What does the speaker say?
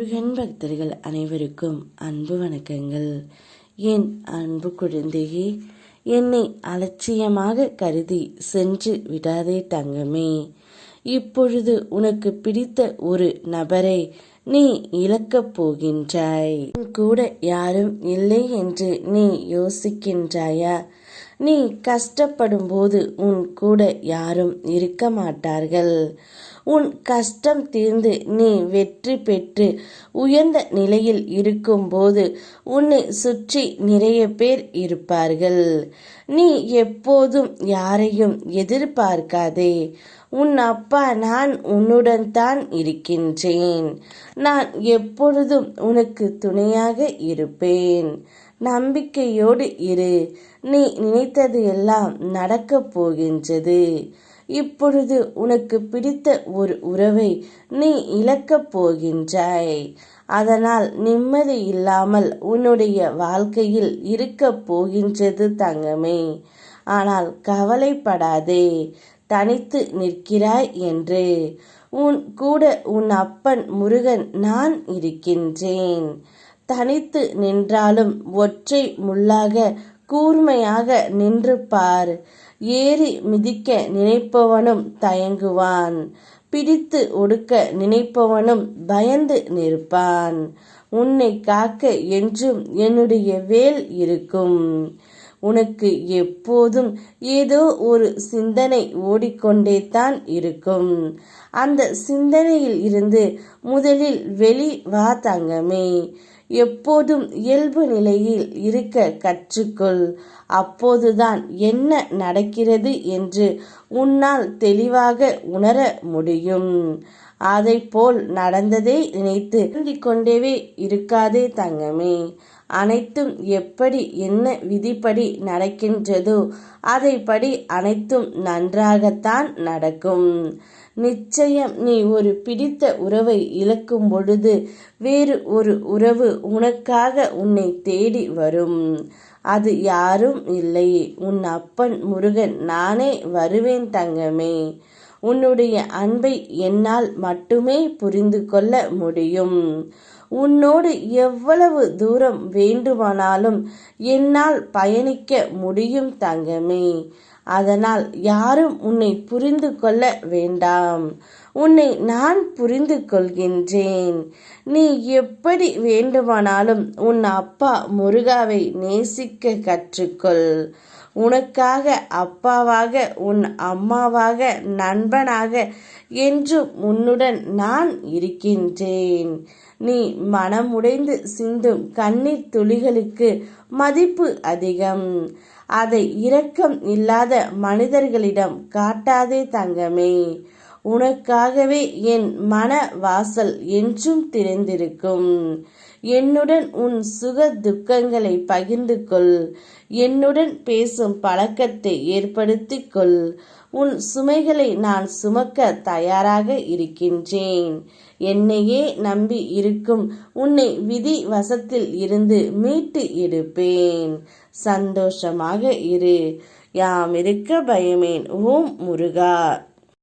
முருகன் பக்தர்கள் அனைவருக்கும் அன்பு வணக்கங்கள். என் அன்பு குழந்தையே, என்னை அலட்சியமாக கருதி சென்று விடாதே தங்கமே. இப்பொழுது உனக்கு பிடித்த ஒரு நபரை நீ இழக்கப் போகின்றாய். கூட யாரும் இல்லை என்று நீ யோசிக்கின்றாயா? நீ கஷ்டப்படும் போது உன் கூட யாரும் இருக்க மாட்டார்கள். உன் கஷ்டம் தீர்ந்து நீ வெற்றி பெற்று உயர்ந்த நிலையில் இருக்கும்போது உன்னை சுற்றி நிறைய பேர் இருப்பார்கள். நீ எப்போதும் யாரையும் எதிர்பார்க்காதே. உன் அப்பா நான் உன்னுடன் தான் இருக்கின்றேன். நான் எப்பொழுதும் உனக்கு துணையாக இருப்பேன். நம்பிக்கையோடு இரு. நீ நினைத்தது எல்லாம் நடக்கப் போகின்றது. இப்பொழுது உனக்கு பிடித்த ஒரு உறவை நீ இழக்கப் போகின்றாய். அதனால் நிம்மதி இல்லாமல் உன்னுடைய வாழ்க்கையில் இருக்கப் போகின்றது தங்கமே. ஆனால் கவலைப்படாதே, தனித்து நிற்கிறாய் என்று. உன் கூட உன் அப்பன் முருகன் நான் இருக்கின்றேன். தனித்து நின்றாலும் ஒற்றை முள்ளாக கூர்மையாக நின்று பார். ஏறி மிதிக்க நினைப்பவனும் தயங்குவான். பிடித்து ஒடுக்க நினைப்பவனும் பயந்து நிற்பான். உன்னை காக்க என்றும் என்னுடைய வேல் இருக்கும். உனக்கு எப்போதும் ஏதோ ஒரு சிந்தனை ஓடிக்கொண்டே தான் இருக்கும். அந்த சிந்தனையில் இருந்து முதலில் வெளி வா தங்கமே. எப்போதும் இயல்பு நிலையில் இருக்க கற்றுக்கொள். அப்போதுதான் என்ன நடக்கிறது என்று உன்னால் தெளிவாக உணர முடியும். அதை போல் நடந்ததை நினைத்து கொண்டே இருக்காதே தங்கமே. அனைத்தும் எப்படி என்ன விதிப்படி நடக்கின்றதோ அதைப்படி அனைத்தும் நன்றாகத்தான் நடக்கும். நிச்சயம் நீ ஒரு பிடித்த உறவை இழக்கும் பொழுது வேறு ஒரு உறவு உனக்காக உன்னை தேடி வரும். அது யாரும் இல்லை, உன் அப்பன் முருகன் நானே வருவேன் தங்கமே. உன்னுடைய அன்பை என்னால் மட்டுமே புரிந்து கொள்ள முடியும். உன்னோடு எவ்வளவு தூரம் வேண்டுமானாலும் என்னால் பயணிக்க முடியும் தங்கமே. அதனால் யாரும் உன்னை புரிந்து கொள்ள வேண்டாம். உன்னை நான் புரிந்து கொள்கின்றேன். நீ எப்படி வேண்டுமானாலும் உன் அப்பா முருகாவை நேசிக்க கற்றுக்கொள். உனக்காக அப்பாவாக, உன் அம்மாவாக, நண்பனாக என்றும் உன்னுடன் நான் இருக்கின்றேன். நீ மனமுடைந்து சிந்தும் கண்ணீர் துளிகளுக்கு மதிப்பு அதிகம். அதை இரக்கம் இல்லாத மனிதர்களிடம் காட்டாதே தங்கமே. உனக்காகவே என் மன வாசல் என்றும் திறந்திருக்கும். என்னுடன் உன் சுக துக்கங்களை பகிர்ந்து கொள். என்னுடன் பேசும் பழக்கத்தை ஏற்படுத்திக் கொள். உன் சுமைகளை நான் சுமக்க தயாராக இருக்கின்றேன். என்னையே நம்பி இருக்கும் உன்னை விதி வசத்தில் இருந்து மீட்டு எடுப்பேன். சந்தோஷமாக இரு. யாம் இருக்க பயமேன். ஓம் முருகா.